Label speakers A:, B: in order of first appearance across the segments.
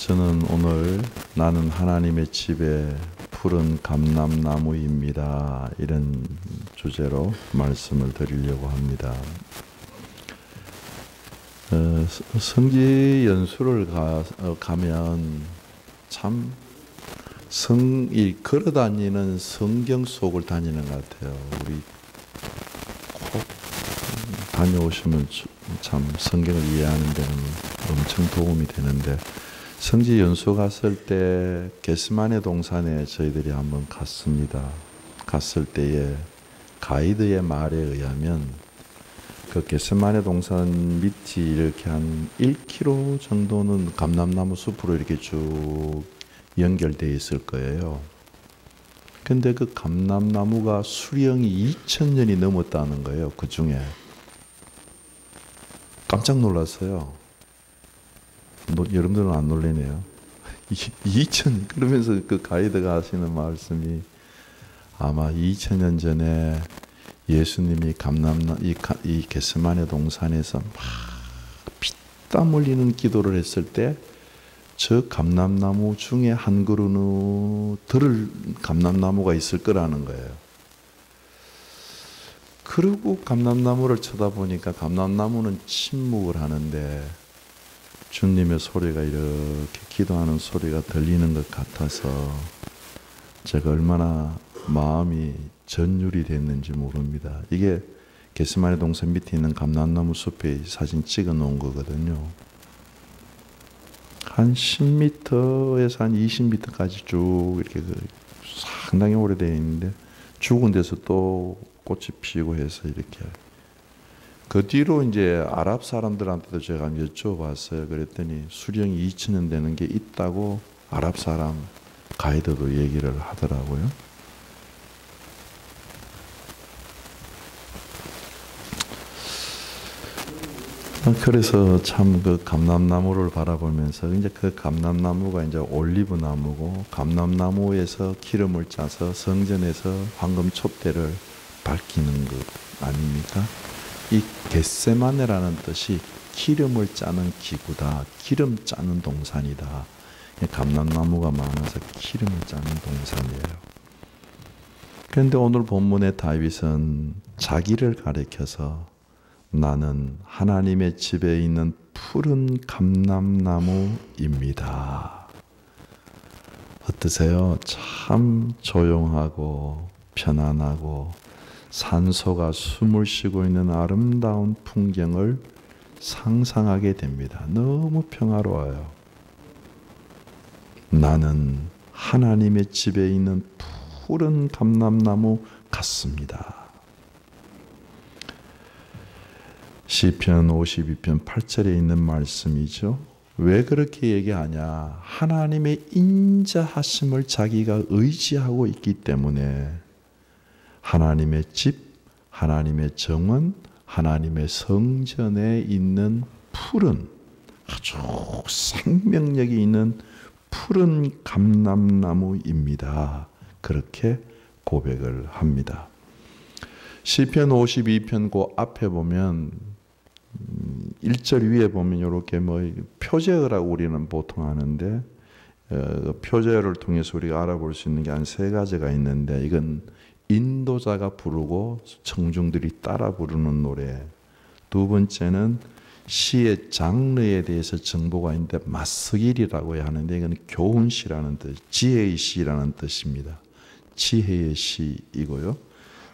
A: 저는 오늘 나는 하나님의 집에 푸른 감람나무입니다. 이런 주제로 말씀을 드리려고 합니다. 성지 연수를 가면 참 걸어 다니는 성경 속을 다니는 것 같아요. 우리 꼭 다녀오시면 참 성경을 이해하는 데는 엄청 도움이 되는데, 성지 연수 갔을 때 겟세마네 동산에 저희들이 한번 갔습니다. 갔을 때에 가이드의 말에 의하면 그 겟세마네 동산 밑이 이렇게 한 1km 정도는 감람나무 숲으로 이렇게 쭉 연결되어 있을 거예요. 근데 그 감람나무가 수령이 2000년이 넘었다는 거예요. 그 중에 깜짝 놀랐어요. 여러분들은 안 놀라네요. 2000, 그러면서 그 가이드가 하시는 말씀이 아마 2000년 전에 예수님이 이 겟세마네 동산에서 막 피땀 흘리는 기도를 했을 때 저 감람나무 중에 한 그루는 들을 감람나무가 있을 거라는 거예요. 그리고 감람나무를 쳐다보니까 감람나무는 침묵을 하는데 주님의 소리가 이렇게 기도하는 소리가 들리는 것 같아서 제가 얼마나 마음이 전율이 됐는지 모릅니다. 이게 겟세마네 동산 밑에 있는 감람나무 숲에 사진 찍어 놓은 거거든요. 한 10m에서 한 20m까지 쭉 이렇게 상당히 오래되어 있는데 죽은 데서 또 꽃이 피고 해서 이렇게. 그 뒤로 이제 아랍 사람들한테도 제가 여쭤봤어요. 그랬더니 수령이 2000년 되는 게 있다고 아랍 사람 가이드도 얘기를 하더라고요. 그래서 참 그 감람나무를 바라보면서 이제 그 감람나무가 이제 올리브 나무고, 감람나무에서 기름을 짜서 성전에서 황금 촛대를 밝히는 것 아닙니까? 이 겟세마네라는 뜻이 기름을 짜는 기구다. 기름 짜는 동산이다. 감람나무가 많아서 기름을 짜는 동산이에요. 그런데 오늘 본문의 다윗은 자기를 가리켜서 나는 하나님의 집에 있는 푸른 감람나무입니다. 어떠세요? 참 조용하고 편안하고 산소가 숨을 쉬고 있는 아름다운 풍경을 상상하게 됩니다. 너무 평화로워요. 나는 하나님의 집에 있는 푸른 감람나무 같습니다. 시편 52편 8절에 있는 말씀이죠. 왜 그렇게 얘기하냐? 하나님의 인자하심을 자기가 의지하고 있기 때문에 하나님의 집, 하나님의 정원, 하나님의 성전에 있는 푸른, 아주 생명력이 있는 푸른 감람나무입니다. 그렇게 고백을 합니다. 시편 52편 그 앞에 보면 1절 위에 보면 이렇게 표제어라고 우리는 보통 하는데, 표제어를 통해서 우리가 알아볼 수 있는 게 한 3가지가 있는데, 이건 인도자가 부르고 청중들이 따라 부르는 노래. 두 번째는 시의 장르에 대해서 정보가 있는데 마스길이라고 하는데, 이건 교훈시라는 뜻, 지혜의 시라는 뜻입니다. 지혜의 시이고요.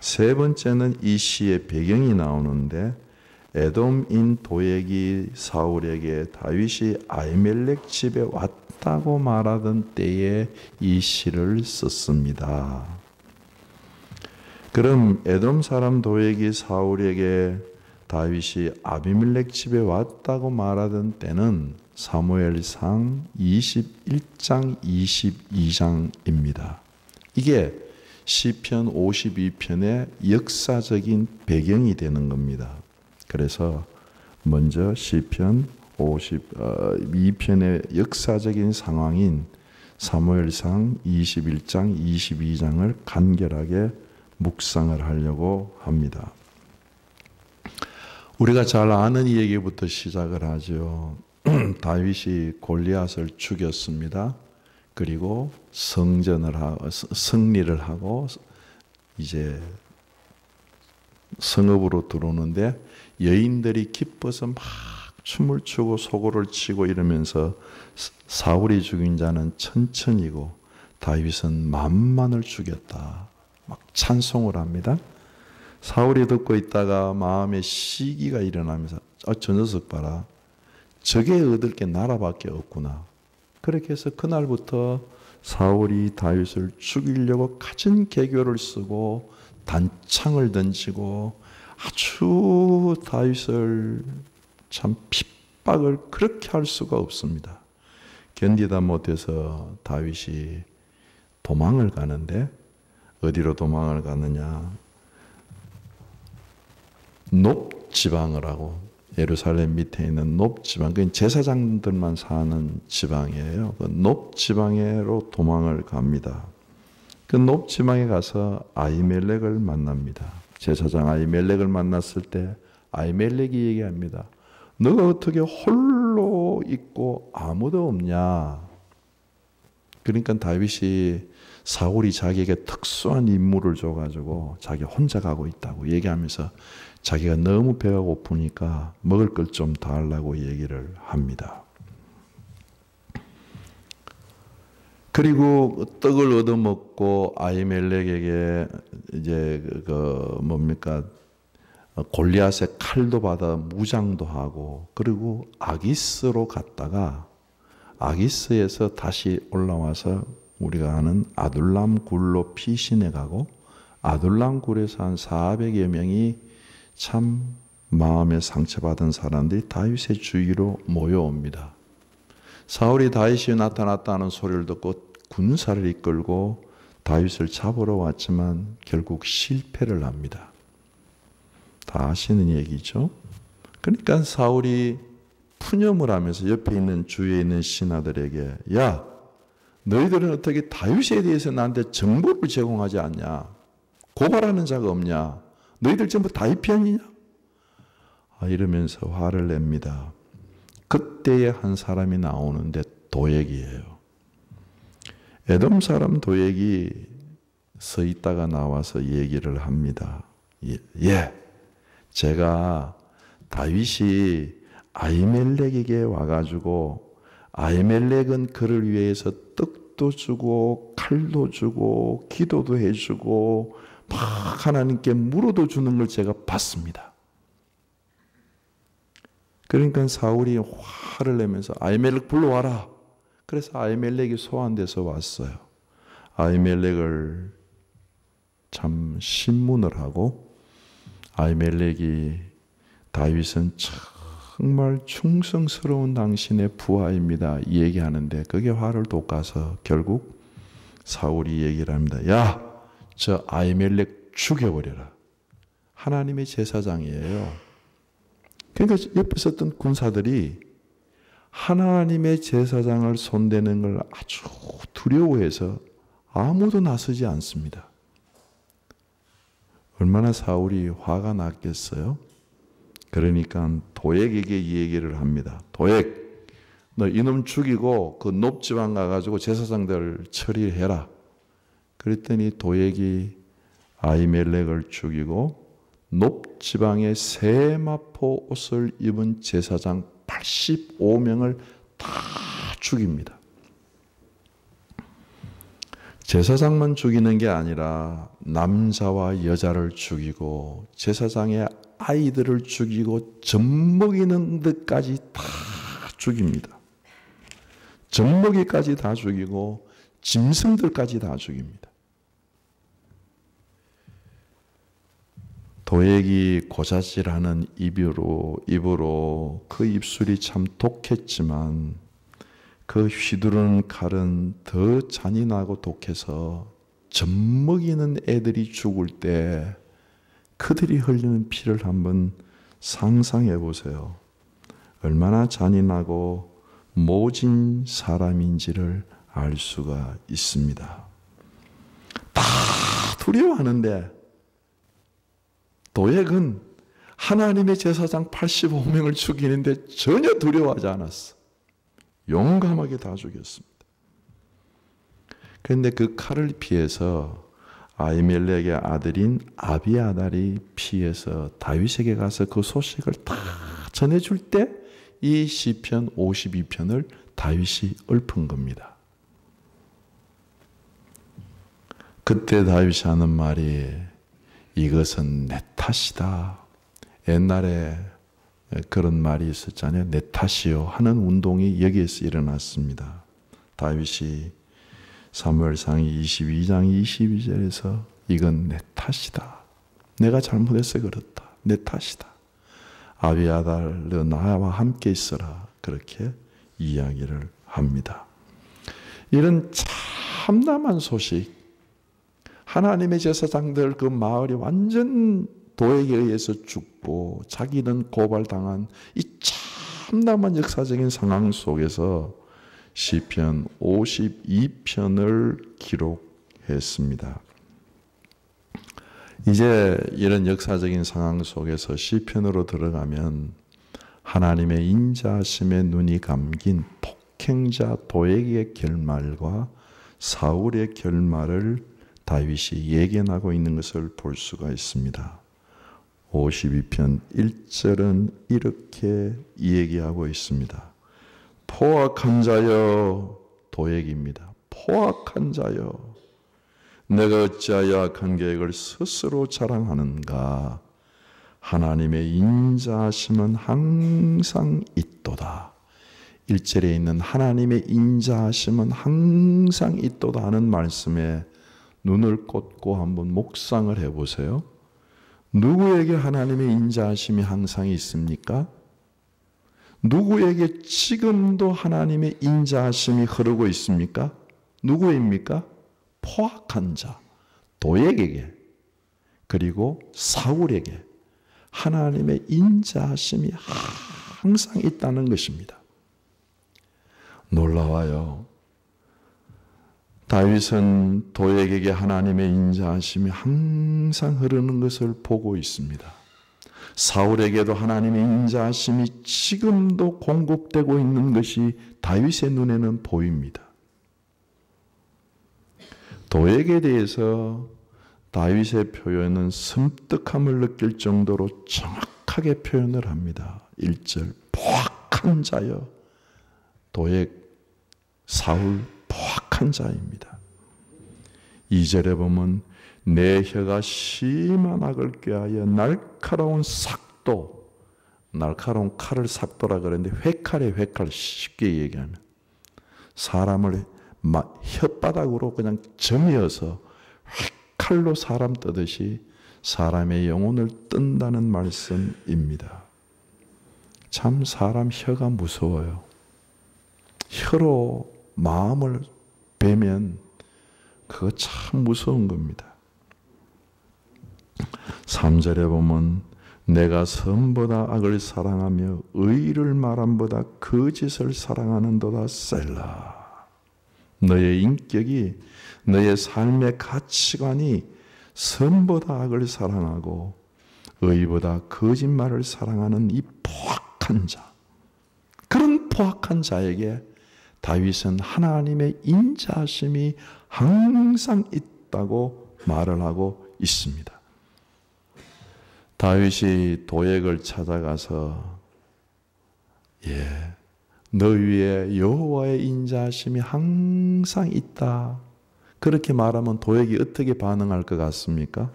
A: 세 번째는 이 시의 배경이 나오는데, 에돔인 도액이 사울에게 다윗이 아히멜렉 집에 왔다고 말하던 때에 이 시를 썼습니다. 그럼 에돔 사람 도액이 사울에게 다윗이 아비멜렉 집에 왔다고 말하던 때는 사무엘상 21장 22장입니다. 이게 시편 52편의 역사적인 배경이 되는 겁니다. 그래서 먼저 시편 52편의 역사적인 상황인 사무엘상 21장, 22장을 간결하게 묵상을 하려고 합니다. 우리가 잘 아는 이 얘기부터 시작을 하죠. 다윗이 골리앗을 죽였습니다. 그리고 승리를 하고 이제 성읍으로 들어오는데 여인들이 기뻐서 막 춤을 추고 소고를 치고 이러면서 사울이 죽인 자는 천천히고 다윗은 만만을 죽였다. 막 찬송을 합니다. 사울이 듣고 있다가 마음에 시기가 일어나면서 저 녀석 봐라. 저게 얻을 게 나라밖에 없구나. 그렇게 해서 그날부터 사울이 다윗을 죽이려고 갖은 계교를 쓰고 단창을 던지고 아주 다윗을 참 핍박을 그렇게 할 수가 없습니다. 견디다 못해서 다윗이 도망을 가는데 어디로 도망을 가느냐? 높 지방을 하고 예루살렘 밑에 있는 높 지방, 그 제사장들만 사는 지방이에요. 그 높 지방으로 도망을 갑니다. 그 높 지방에 가서 아히멜렉을 만납니다. 제사장 아히멜렉을 만났을 때 아히멜렉이 얘기합니다. 너가 어떻게 홀로 있고 아무도 없냐? 그러니까 다윗이 사울이 자기에게 특수한 임무를 줘가지고 자기 혼자 가고 있다고 얘기하면서 자기가 너무 배가 고프니까 먹을 걸 좀 달라고 얘기를 합니다. 그리고 떡을 얻어먹고 아히멜렉에게 이제 골리앗의 칼도 받아 무장도 하고 그리고 아기스로 갔다가 아기스에서 다시 올라와서 우리가 아는 아둘람 굴로 피신해 가고 아둘람 굴에서 한 400여 명이 참 마음에 상처받은 사람들이 다윗의 주위로 모여옵니다. 사울이 다윗이 나타났다는 소리를 듣고 군사를 이끌고 다윗을 잡으러 왔지만 결국 실패를 합니다. 다 아시는 얘기죠. 그러니까 사울이 푸념을 하면서 옆에 있는 주위에 있는 신하들에게 야, 너희들은 어떻게 다윗에 대해서 나한테 정보를 제공하지 않냐? 고발하는 자가 없냐? 너희들 전부 다윗 편이냐? 이러면서 화를 냅니다. 그때에 한 사람이 나오는데 도액이에요. 에돔 사람 도액이 서 있다가 나와서 얘기를 합니다. 예, 제가 다윗이 아히멜렉에게 와가지고 아히멜렉은 그를 위해서 떡도 주고 칼도 주고 기도도 해주고 막 하나님께 물어도 주는 걸 제가 봤습니다. 그러니까 사울이 화를 내면서 아히멜렉 불러와라. 그래서 아히멜렉이 소환돼서 왔어요. 아히멜렉을 참 신문을 하고 아히멜렉이 다윗은 정말 충성스러운 당신의 부하입니다. 얘기하는데 그게 화를 돋가서 결국 사울이 얘기를 합니다. 야, 저 아히멜렉 죽여버려라. 하나님의 제사장이에요. 그러니까 옆에 있었던 군사들이 하나님의 제사장을 손대는 걸 아주 두려워해서 아무도 나서지 않습니다. 얼마나 사울이 화가 났겠어요? 그러니까 도액에게 이 얘기를 합니다. 도액, 너 이놈 죽이고 그 높지방 가가지고 제사장들 처리해라. 그랬더니 도액이 아히멜렉을 죽이고 높지방의 세마포 옷을 입은 제사장 85명을 다 죽입니다. 제사장만 죽이는 게 아니라 남자와 여자를 죽이고 제사장의 아이들을 죽이고 젖먹이는 데까지 다 죽입니다. 젖먹이까지 다 죽이고 짐승들까지 다 죽입니다. 도액이 고자질하는 입으로 그 입술이 참 독했지만 그 휘두르는 칼은 더 잔인하고 독해서 젖먹이는 애들이 죽을 때 그들이 흘리는 피를 한번 상상해 보세요. 얼마나 잔인하고 모진 사람인지를 알 수가 있습니다. 다 두려워하는데 도액은 하나님의 제사장 85명을 죽이는데 전혀 두려워하지 않았어. 용감하게 다 죽였습니다. 그런데 그 칼을 피해서 아히멜렉의 아들인 아비아달이 피해서 다윗에게 가서 그 소식을 다 전해줄 때 이 시편 52편을 다윗이 읊은 겁니다. 그때 다윗이 하는 말이 이것은 내 탓이다. 옛날에 그런 말이 있었잖아요. 내 탓이요 하는 운동이 여기에서 일어났습니다. 다윗이 사무엘상 22장 22절에서 이건 내 탓이다. 내가 잘못해서 그렇다. 내 탓이다. 아비아달 너 나와 함께 있어라. 그렇게 이야기를 합니다. 이런 참담한 소식, 하나님의 제사장들 그 마을이 완전 도액에 의해서 죽고 자기는 고발당한 이 참담한 역사적인 상황 속에서 시편 52편을 기록했습니다. 이제 이런 역사적인 상황 속에서 시편으로 들어가면 하나님의 인자하심에 눈이 감긴 폭행자 도액의 결말과 사울의 결말을 다윗이 예견하고 있는 것을 볼 수가 있습니다. 52편 1절은 이렇게 얘기하고 있습니다. 포악한 자여, 도액입니다. 포악한 자여, 내가 어찌하여 악한 계획을 스스로 자랑하는가. 하나님의 인자하심은 항상 있도다. 1절에 있는 하나님의 인자하심은 항상 있도다 하는 말씀에 눈을 꽂고 한번 묵상을 해보세요. 누구에게 하나님의 인자하심이 항상 있습니까? 누구에게 지금도 하나님의 인자하심이 흐르고 있습니까? 누구입니까? 포악한 자, 도액에게, 그리고 사울에게 하나님의 인자하심이 항상 있다는 것입니다. 놀라워요. 다윗은 도액에게 하나님의 인자하심이 항상 흐르는 것을 보고 있습니다. 사울에게도 하나님의 인자하심이 지금도 공급되고 있는 것이 다윗의 눈에는 보입니다. 도액에 대해서 다윗의 표현은 섬뜩함을 느낄 정도로 정확하게 표현을 합니다. 1절 포악한 자여, 도액 사울 포악한 자입니다. 2절에 보면 내 혀가 심한 악을 꾀하여 날카로운 삭도, 날카로운 칼을 삭도라 그러는데 회칼에 회칼, 쉽게 얘기하면 사람을 혓바닥으로 그냥 점이어서 칼로 사람 뜨듯이 사람의 영혼을 뜬다는 말씀입니다. 참 사람 혀가 무서워요. 혀로 마음을 베면 그거 참 무서운 겁니다. 3절에 보면 내가 선보다 악을 사랑하며 의를 말함보다 거짓을 사랑하는도다 셀라. 너의 인격이, 너의 삶의 가치관이 선보다 악을 사랑하고 의보다 거짓말을 사랑하는 이 포악한 자, 그런 포악한 자에게 다윗은 하나님의 인자하심이 항상 있다고 말을 하고 있습니다. 다윗이 도액을 찾아가서 너 위에 여호와의 인자하심이 항상 있다, 그렇게 말하면 도액이 어떻게 반응할 것 같습니까?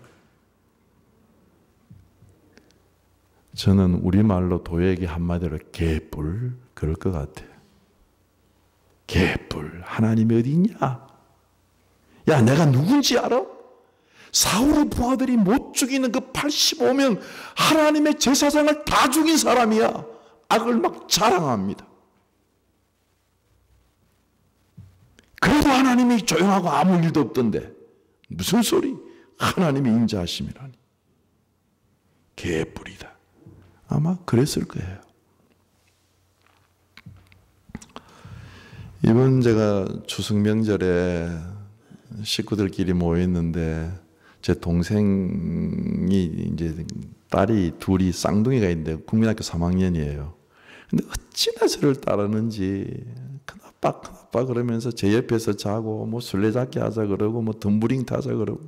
A: 저는 우리말로 도액이 한마디로 개뿔 그럴 것 같아요. 개뿔, 하나님이 어디 있냐? 야, 내가 누군지 알아? 사울의 부하들이 못 죽이는 그 85명 하나님의 제사장을 다 죽인 사람이야. 악을 막 자랑합니다. 그래도 하나님이 조용하고 아무 일도 없던데 무슨 소리? 하나님의 인자하심이라니. 개뿔이다. 아마 그랬을 거예요. 이번 제가 추석 명절에 식구들끼리 모였는데 제 동생이 이제 딸이 둘이 쌍둥이가 있는데 국민학교 3학년이에요. 근데 어찌나 저를 따르는지 아빠 그러면서 제 옆에서 자고 뭐 술래잡기 하자 그러고 뭐 덤블링 타자 그러고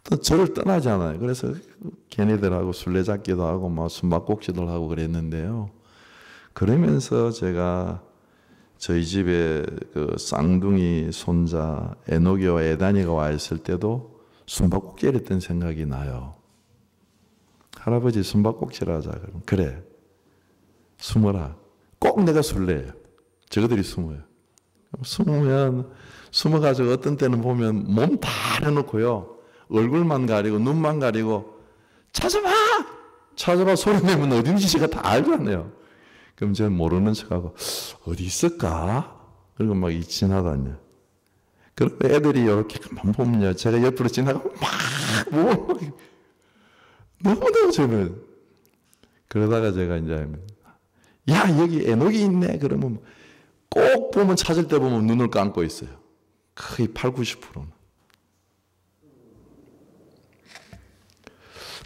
A: 또 저를 떠나잖아요. 그래서 걔네들하고 술래잡기도 하고 막 숨바꼭질도 하고 그랬는데요. 그러면서 제가 저희 집에 그 쌍둥이 손자 에녹이와 에단이가 와 있을 때도 숨바꼭질 했던 생각이 나요. 할아버지 숨바꼭질 하자. 그러면 그래. 숨어라. 꼭 내가 술래예요. 저거들이 숨어요. 숨어가지고 어떤 때는 보면 몸 다 해놓고요. 얼굴만 가리고 눈만 가리고 찾아봐! 찾아봐 소리 내면 어딘지 제가 다 알잖아요. 그럼 저는 모르는 척하고 어디 있을까? 그리고 막 지나다녀. 그럼 애들이 이렇게만 보면요. 제가 옆으로 지나가면 막 너무너무 저는 그러다가 제가 이제 야 여기 에녹이 있네 그러면 꼭 보면 찾을 때 보면 눈을 감고 있어요. 거의 80~90%는.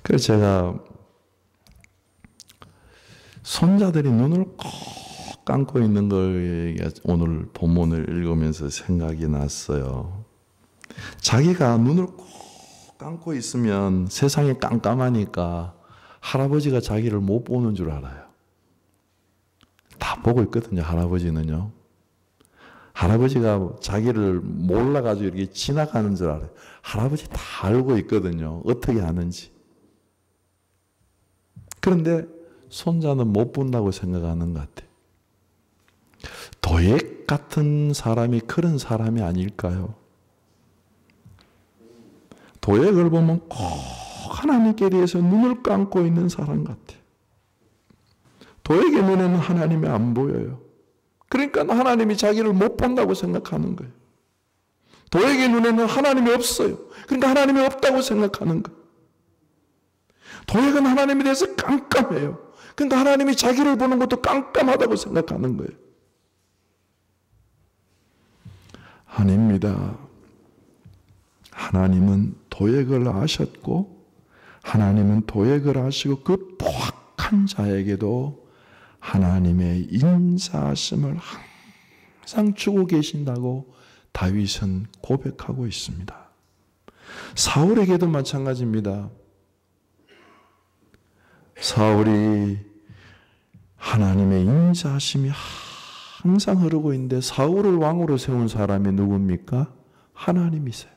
A: 그래서 제가 손자들이 눈을 꼭 감고 있는 걸 오늘 본문을 읽으면서 생각이 났어요. 자기가 눈을 꼭 감고 있으면 세상이 깜깜하니까 할아버지가 자기를 못 보는 줄 알아요. 다 보고 있거든요, 할아버지는요. 할아버지가 자기를 몰라가지고 이렇게 지나가는 줄 알아요. 할아버지 다 알고 있거든요. 어떻게 하는지. 그런데 손자는 못 본다고 생각하는 것 같아요. 도액 같은 사람이 그런 사람이 아닐까요? 도액을 보면 꼭 하나님께 대해서 눈을 감고 있는 사람 같아요. 도액의 눈에는 하나님이 안 보여요. 그러니까 하나님이 자기를 못 본다고 생각하는 거예요. 도액의 눈에는 하나님이 없어요. 그러니까 하나님이 없다고 생각하는 거예요. 도액은 하나님에 대해서 깜깜해요. 그러니까 하나님이 자기를 보는 것도 깜깜하다고 생각하는 거예요. 아닙니다. 하나님은 도액을 아셨고 하나님은 도액을 아시고 그 포악한 자에게도 하나님의 인자하심을 항상 주고 계신다고 다윗은 고백하고 있습니다. 사울에게도 마찬가지입니다. 사울이 하나님의 인자하심이 항상 흐르고 있는데 사울을 왕으로 세운 사람이 누굽니까? 하나님이세요.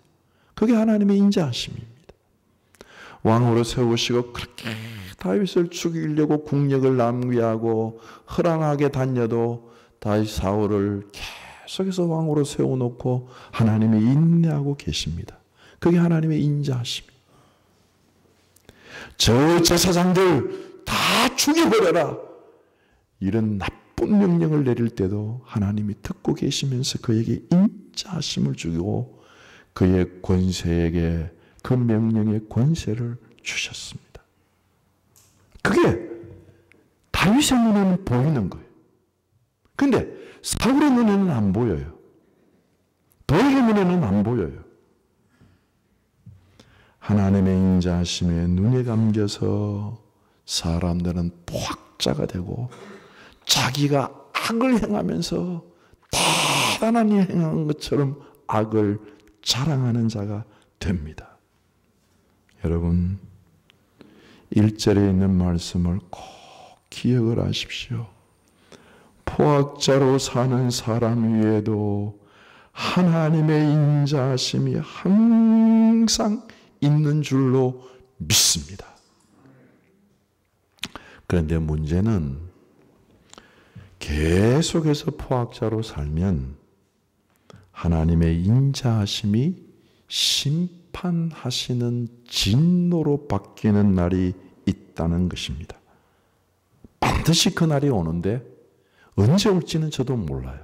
A: 그게 하나님의 인자하심입니다. 왕으로 세우시고 그렇게 다윗을 죽이려고 국력을 낭비하고 허랑하게 다녀도 다윗 사울을 계속해서 왕으로 세워놓고 하나님이 인내하고 계십니다. 그게 하나님의 인자하심입니다. 저 제사장들 다 죽여버려라. 이런 나쁜 명령을 내릴 때도 하나님이 듣고 계시면서 그에게 인자하심을 주고 그의 권세에게 그 명령의 권세를 주셨습니다. 그게 다윗의 눈에는 보이는 거예요. 그런데 사울의 눈에는 안 보여요. 도액의 눈에는 안 보여요. 하나님의 인자하심에 눈에 감겨서 사람들은 포악자가 되고 자기가 악을 행하면서 대단한 일 행한 것처럼 악을 자랑하는 자가 됩니다. 여러분 1절에 있는 말씀을 꼭 기억을 하십시오. 포악자로 사는 사람 위에도 하나님의 인자하심이 항상 있는 줄로 믿습니다. 그런데 문제는 계속해서 포악자로 살면 하나님의 인자하심이 심판하시는 진노로 바뀌는 날이 있다는 것입니다. 반드시 그 날이 오는데 언제 올지는 저도 몰라요.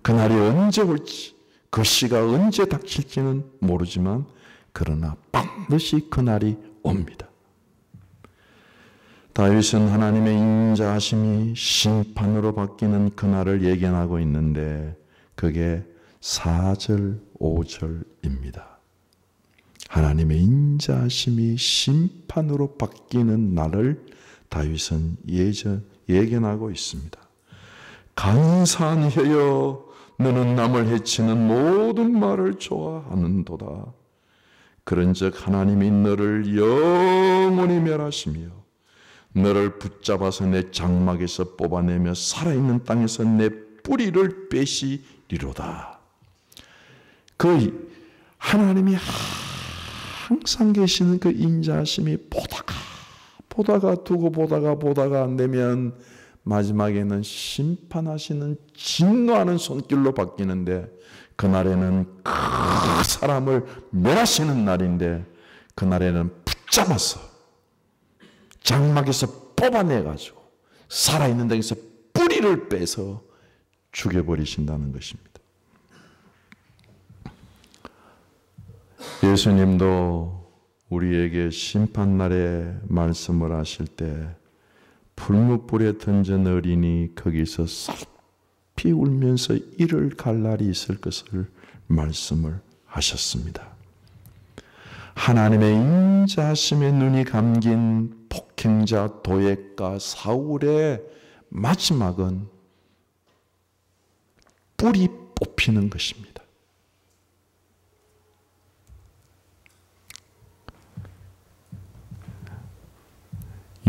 A: 그 날이 언제 올지, 그 시가 언제 닥칠지는 모르지만 그러나 반드시 그 날이 옵니다. 다윗은 하나님의 인자하심이 심판으로 바뀌는 그날을 예견하고 있는데 그게 4절, 5절입니다. 하나님의 인자하심이 심판으로 바뀌는 날을 다윗은 예견하고 있습니다. 간사한 혀여 너는 남을 해치는 모든 말을 좋아하는도다. 그런즉 하나님이 너를 영원히 멸하시며 너를 붙잡아서 내 장막에서 뽑아내며 살아있는 땅에서 내 뿌리를 빼시리로다. 그 하나님이 항상 계시는 그 인자하심이 보다가 두고 보다가 안 되면 마지막에는 심판하시는 진노하는 손길로 바뀌는데, 그날에는 그 사람을 멸하시는 날인데, 그날에는 붙잡아서 장막에서 뽑아내가지고 살아있는 땅에서 뿌리를 빼서 죽여버리신다는 것입니다. 예수님도 우리에게 심판날에 말씀을 하실 때 풀무불에 던진 어린이 거기서 슬피 울면서 이를 갈 날이 있을 것을 말씀을 하셨습니다. 하나님의 인자하심에 눈이 감긴 폭행자 도액과 사울의 마지막은 뿔이 뽑히는 것입니다.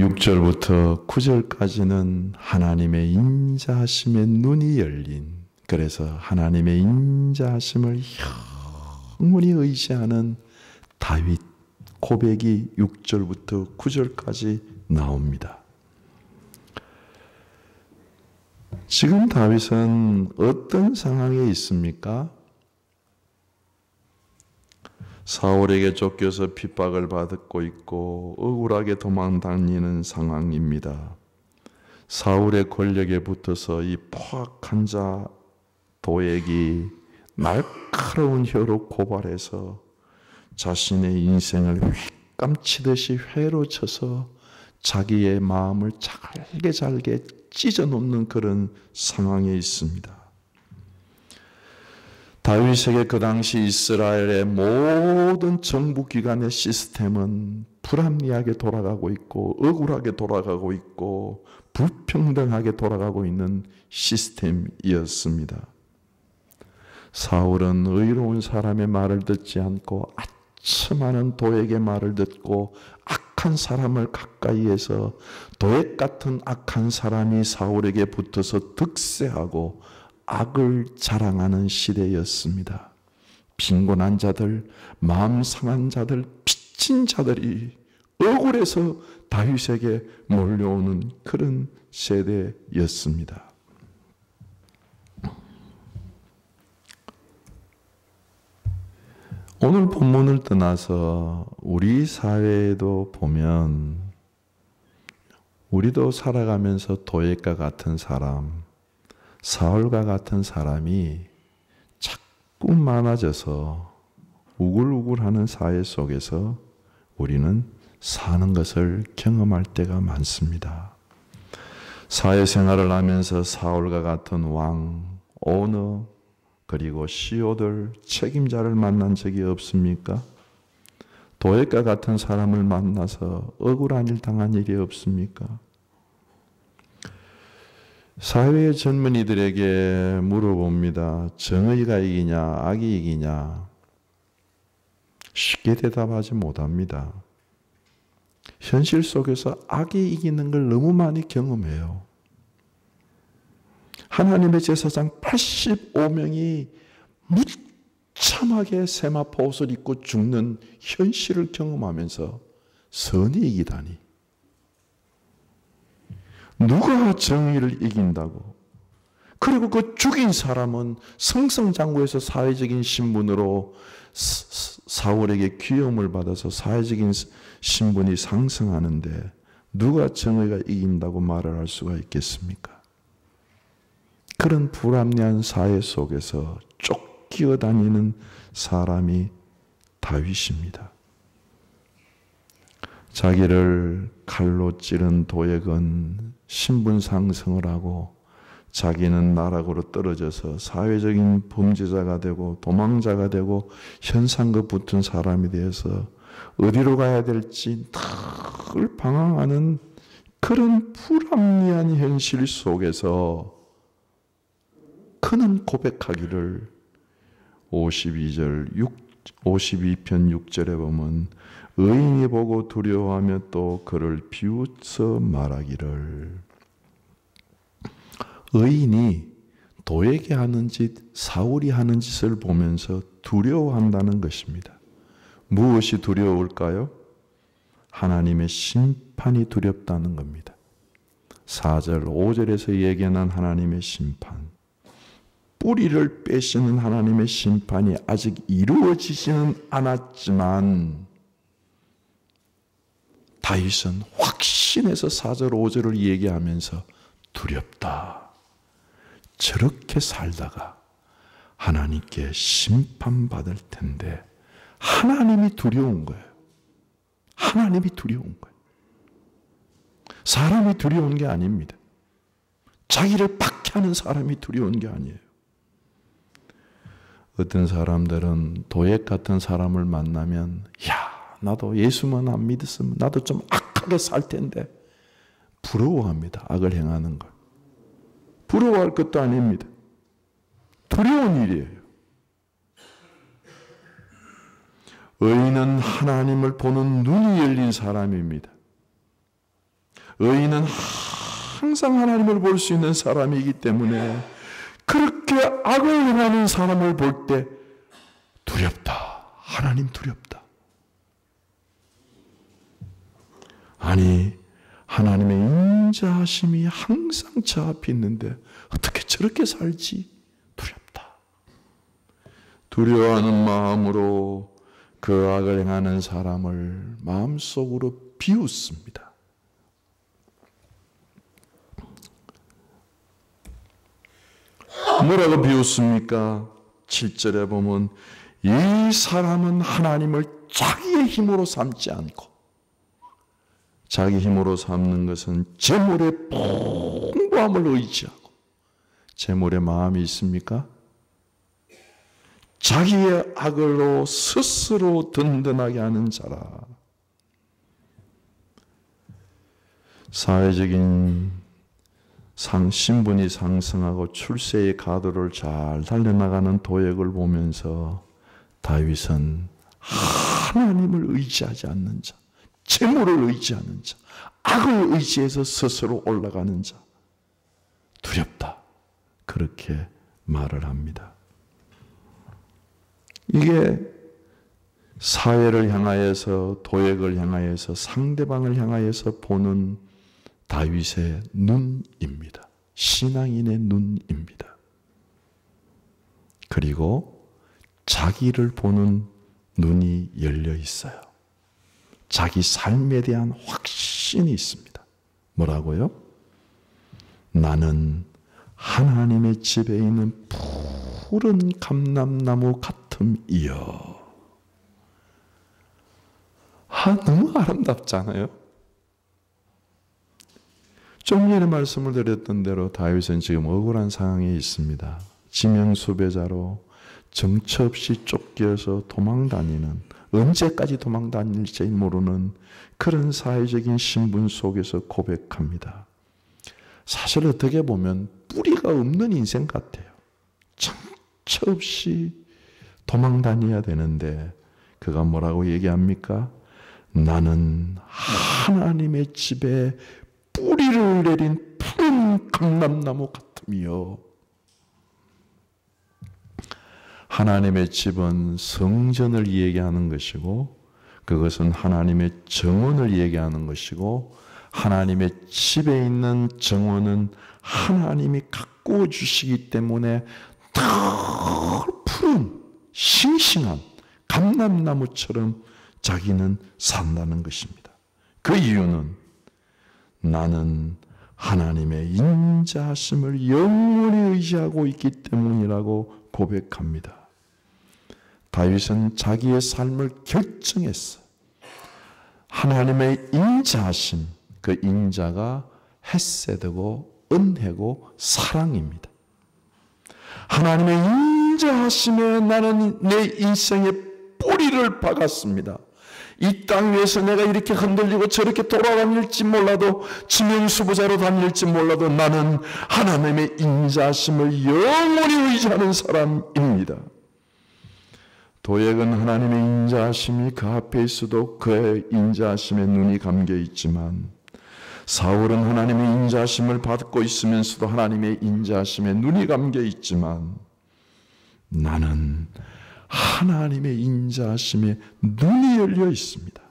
A: 6절부터 9절까지는 하나님의 인자하심에 눈이 열린, 그래서 하나님의 인자하심을 영원히 의지하는 다윗 고백이 6절부터 9절까지 나옵니다. 지금 다윗은 어떤 상황에 있습니까? 사울에게 쫓겨서 핍박을 받고 있고 억울하게 도망다니는 상황입니다. 사울의 권력에 붙어서 이 포악한 자 도액이 날카로운 혀로 고발해서 자신의 인생을 휘감치듯이 회로 쳐서 자기의 마음을 잘게 찢어놓는 그런 상황에 있습니다. 다윗에게 그 당시 이스라엘의 모든 정부기관의 시스템은 불합리하게 돌아가고 있고 억울하게 돌아가고 있고 불평등하게 돌아가고 있는 시스템이었습니다. 사울은 의로운 사람의 말을 듣지 않고 아첨하는 도액의 말을 듣고 악한 사람을 가까이에서 도액 같은 악한 사람이 사울에게 붙어서 득세하고 악을 자랑하는 시대였습니다. 빈곤한 자들, 마음 상한 자들, 빚진 자들이 억울해서 다윗에게 몰려오는 그런 세대였습니다. 오늘 본문을 떠나서 우리 사회에도 보면 우리도 살아가면서 도액과 같은 사람, 사울과 같은 사람이 자꾸 많아져서 우글우글하는 사회 속에서 우리는 사는 것을 경험할 때가 많습니다. 사회생활을 하면서 사울과 같은 왕, 오너, 그리고 CEO들, 책임자를 만난 적이 없습니까? 도액과 같은 사람을 만나서 억울한 일 당한 일이 없습니까? 사회의 젊은이들에게 물어봅니다. 정의가 이기냐, 악이 이기냐? 쉽게 대답하지 못합니다. 현실 속에서 악이 이기는 걸 너무 많이 경험해요. 하나님의 제사장 85명이 무참하게 세마포 옷을 입고 죽는 현실을 경험하면서 선이 이기다니. 누가 정의를 이긴다고? 그리고 그 죽인 사람은 성성장구에서 사회적인 신분으로 사울에게 귀여움을 받아서 사회적인 신분이 상승하는데 누가 정의가 이긴다고 말을 할 수가 있겠습니까? 그런 불합리한 사회 속에서 쫓기어 다니는 사람이 다윗입니다. 자기를 칼로 찌른 도액은 신분 상승을 하고 자기는 나락으로 떨어져서 사회적인 범죄자가 되고 도망자가 되고 현상과 붙은 사람이 되어서 어디로 가야 될지 늘 방황하는 그런 불합리한 현실 속에서 그는 고백하기를 52편 6절에 보면 의인이 보고 두려워하며 또 그를 비웃어 말하기를. 의인이 도에게 하는 짓, 사울이 하는 짓을 보면서 두려워한다는 것입니다. 무엇이 두려울까요? 하나님의 심판이 두렵다는 겁니다. 4절, 5절에서 얘기하는 하나님의 심판. 뿌리를 빼시는 하나님의 심판이 아직 이루어지지는 않았지만 다윗은 확신해서 4절, 5절을 얘기하면서 두렵다. 저렇게 살다가 하나님께 심판받을 텐데 하나님이 두려운 거예요. 하나님이 두려운 거예요. 사람이 두려운 게 아닙니다. 자기를 박해하는 사람이 두려운 게 아니에요. 어떤 사람들은 도액 같은 사람을 만나면 나도 예수만 안 믿었으면 나도 좀 악하게 살 텐데 부러워합니다. 악을 행하는 걸. 부러워할 것도 아닙니다. 두려운 일이에요. 의인은 하나님을 보는 눈이 열린 사람입니다. 의인은 항상 하나님을 볼 수 있는 사람이기 때문에 그렇게 악을 행하는 사람을 볼 때 두렵다. 하나님 두렵다. 아니, 하나님의 인자하심이 항상 저 앞에 있는데 어떻게 저렇게 살지? 두렵다. 두려워하는 마음으로 그 악을 행하는 사람을 마음속으로 비웃습니다. 뭐라고 비웃습니까? 7절에 보면 이 사람은 하나님을 자기의 힘으로 삼지 않고, 자기 힘으로 삼는 것은 재물의 풍부함을 의지하고, 재물의 마음이 있습니까? 자기의 악을로 스스로 든든하게 하는 자라. 사회적인 신분이 상승하고 출세의 가도를 잘 달려나가는 도액을 보면서 다윗은 하나님을 의지하지 않는 자, 재물을 의지하는 자, 악을 의지해서 스스로 올라가는 자, 두렵다. 그렇게 말을 합니다. 이게 사회를 향하여서, 도액을 향하여서, 상대방을 향하여서 보는 다윗의 눈입니다. 신앙인의 눈입니다. 그리고 자기를 보는 눈이 열려 있어요. 자기 삶에 대한 확신이 있습니다. 뭐라고요? 나는 하나님의 집에 있는 푸른 감람나무 같음이여. 너무 아름답잖아요. 좀 전에 말씀을 드렸던 대로 다윗은 지금 억울한 상황에 있습니다. 지명수배자로 정처 없이 쫓겨서 도망다니는, 언제까지 도망다닐지 모르는 그런 사회적인 신분 속에서 고백합니다. 사실 어떻게 보면 뿌리가 없는 인생 같아요. 정처 없이 도망다녀야 되는데 그가 뭐라고 얘기합니까? 나는 하나님의 집에 뿌리를 내린 푸른 감람나무 같으며, 하나님의 집은 성전을 얘기하는 것이고, 그것은 하나님의 정원을 얘기하는 것이고, 하나님의 집에 있는 정원은 하나님이 가꾸어 주시기 때문에 더 푸른 싱싱한 감람나무처럼 자기는 산다는 것입니다. 그 이유는 나는 하나님의 인자하심을 영원히 의지하고 있기 때문이라고 고백합니다. 다윗은 자기의 삶을 결정했어. 하나님의 인자하심, 그 인자가 헤세드고 은혜고 사랑입니다. 하나님의 인자하심에 나는 내 인생의 뿌리를 박았습니다. 이 땅 위에서 내가 이렇게 흔들리고 저렇게 돌아다닐지 몰라도 지명수부자로 다닐지 몰라도 나는 하나님의 인자하심을 영원히 의지하는 사람입니다. 도액은 하나님의 인자하심이 그 앞에 있어도 그의 인자하심에 눈이 감겨 있지만, 사울은 하나님의 인자하심을 받고 있으면서도 하나님의 인자하심에 눈이 감겨 있지만, 나는 하나님의 인자하심에 눈이 열려 있습니다.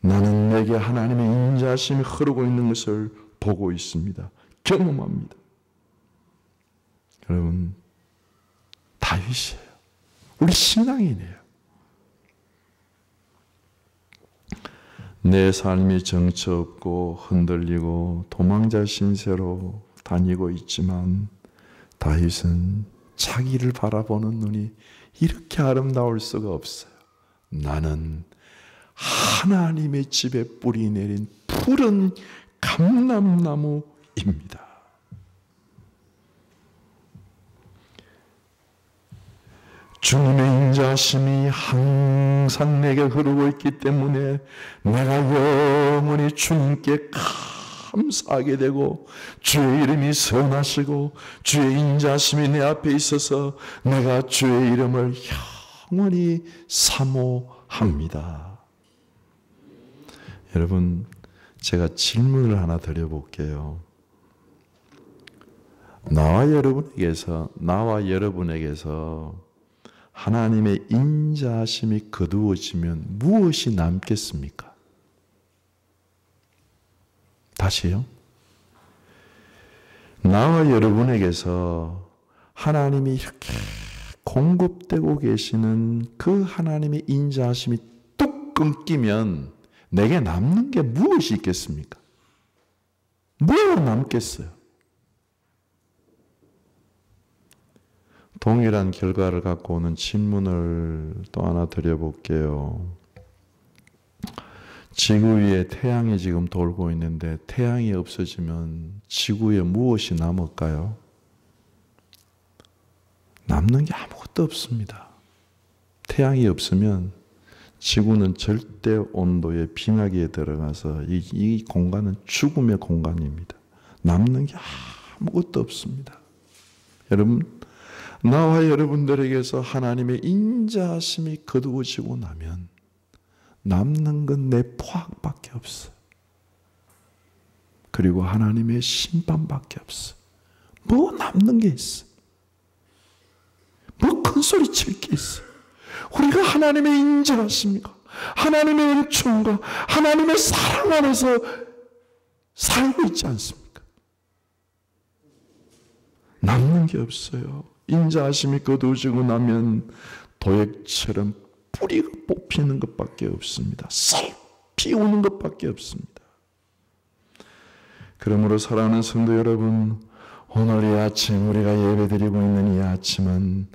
A: 나는 내게 하나님의 인자하심이 흐르고 있는 것을 보고 있습니다. 경험합니다. 여러분, 다윗이에요. 우리 신앙이네요. 내 삶이 정처 없고 흔들리고 도망자 신세로 다니고 있지만, 다윗은 자기를 바라보는 눈이 이렇게 아름다울 수가 없어요. 나는 하나님의 집에 뿌리 내린 푸른 감람나무입니다. 주님의 인자하심이 항상 내게 흐르고 있기 때문에 내가 영원히 주님께 감사하게 되고, 주의 이름이 선하시고 주의 인자하심이 내 앞에 있어서 내가 주의 이름을 영원히 사모합니다. 여러분, 제가 질문을 하나 드려볼게요. 나와 여러분에게서 하나님의 인자하심이 거두어지면 무엇이 남겠습니까? 다시요. 나와 여러분에게서 하나님이 이렇게 공급되고 계시는 그 하나님의 인자하심이 뚝 끊기면 내게 남는 게 무엇이 있겠습니까? 뭐가 남겠어요? 동일한 결과를 갖고 오는 질문을 또 하나 드려볼게요. 지구 위에 태양이 지금 돌고 있는데 태양이 없어지면 지구에 무엇이 남을까요? 남는 게 아무것도 없습니다. 태양이 없으면 지구는 절대 온도의 빙하기에 들어가서 이 공간은 죽음의 공간입니다. 남는 게 아무것도 없습니다. 여러분, 나와 여러분들에게서 하나님의 인자하심이 거두어지고 나면 남는 건 내 포악밖에 없어. 그리고 하나님의 심판밖에 없어. 뭐 남는 게 있어? 뭐 큰 소리 칠 게 있어? 우리가 하나님의 인자하심과 하나님의 은총과 하나님의 사랑 안에서 살고 있지 않습니까? 남는 게 없어요. 인자하심이 거두어지고 나면 도액처럼 뿌리가 뽑히는 것밖에 없습니다. 싹 피우는 것밖에 없습니다. 그러므로 사랑하는 성도 여러분, 오늘 이 아침 우리가 예배드리고 있는 이 아침은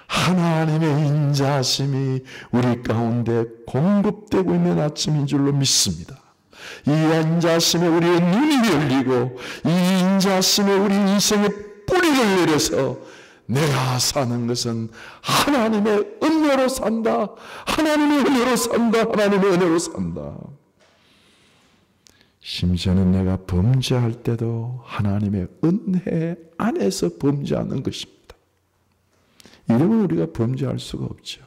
A: 하나님의 인자하심이 우리 가운데 공급되고 있는 아침인 줄로 믿습니다. 이 인자하심에 우리의 눈이 열리고 이 인자하심에 우리 인생의 뿌리를 내려서 내가 사는 것은 하나님의 은혜로 산다. 하나님의 은혜로 산다. 하나님의 은혜로 산다. 심지어는 내가 범죄할 때도 하나님의 은혜 안에서 범죄하는 것입니다. 이러면 우리가 범죄할 수가 없죠.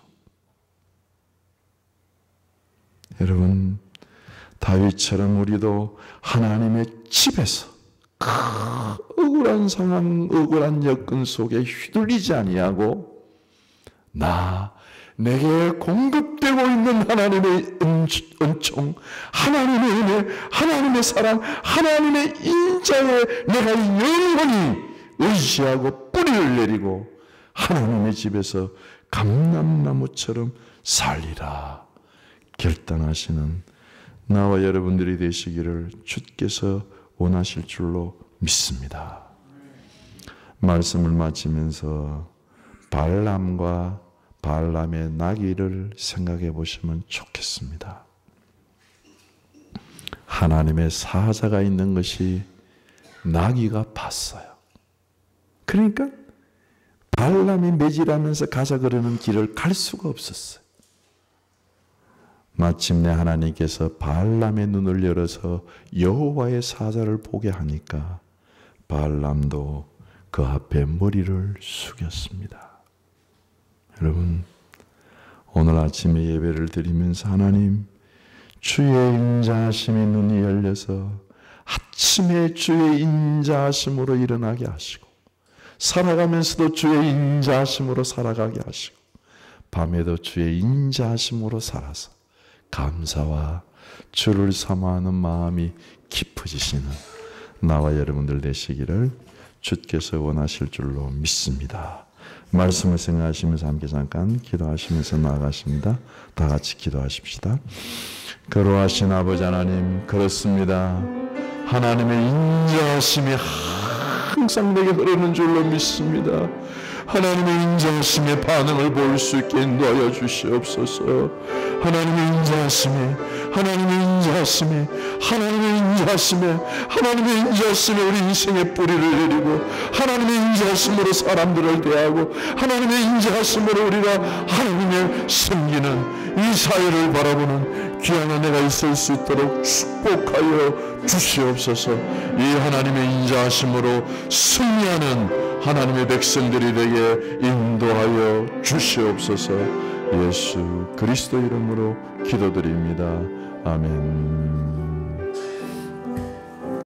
A: 여러분, 다윗처럼 우리도 하나님의 집에서 억울한 상황, 억울한 여건 속에 휘둘리지 아니하고 내게 공급되고 있는 하나님의 은총, 하나님의 은혜, 하나님의 사랑, 하나님의 인자에 내가 영원히 의지하고 뿌리를 내리고 하나님의 집에서 감람나무처럼 살리라 결단하시는 나와 여러분들이 되시기를 주께서 원하실 줄로 믿습니다. 말씀을 마치면서 발람과 발람의 나귀를 생각해 보시면 좋겠습니다. 하나님의 사자가 있는 것이 나귀가 봤어요. 그러니까 발람이 매질하면서 가자 그러는 길을 갈 수가 없었어요. 마침내 하나님께서 발람의 눈을 열어서 여호와의 사자를 보게 하니까 발람도 그 앞에 머리를 숙였습니다. 여러분, 오늘 아침에 예배를 드리면서 하나님, 주의 인자하심의 눈이 열려서 아침에 주의 인자하심으로 일어나게 하시고, 살아가면서도 주의 인자하심으로 살아가게 하시고, 밤에도 주의 인자하심으로 살아서 감사와 주를 사모하는 마음이 깊어지시는 나와 여러분들 되시기를 주께서 원하실 줄로 믿습니다. 말씀을 생각하시면서 함께 잠깐 기도하시면서 나아가십니다. 다 같이 기도하십시다. 거룩하신 아버지 하나님, 그렇습니다. 하나님의 인자하심이 항상 내게 흐르는 줄로 믿습니다. 하나님의 인자하심의 반응을 볼 수 있게 인도하여 주시옵소서. 하나님의 인자하심이, 하나님의 인자하심이, 하나님의 인자하심에, 하나님의 인자하심에 우리 인생의 뿌리를 내리고, 하나님의 인자하심으로 사람들을 대하고, 하나님의 인자하심으로 우리가 하나님을 섬기는 이 사회를 바라보는 귀한 은혜가 있을 수 있도록 축복하여 주시옵소서. 이 하나님의 인자하심으로 승리하는 하나님의 백성들이 되게 인도하여 주시옵소서. 예수 그리스도 이름으로 기도드립니다. 아멘.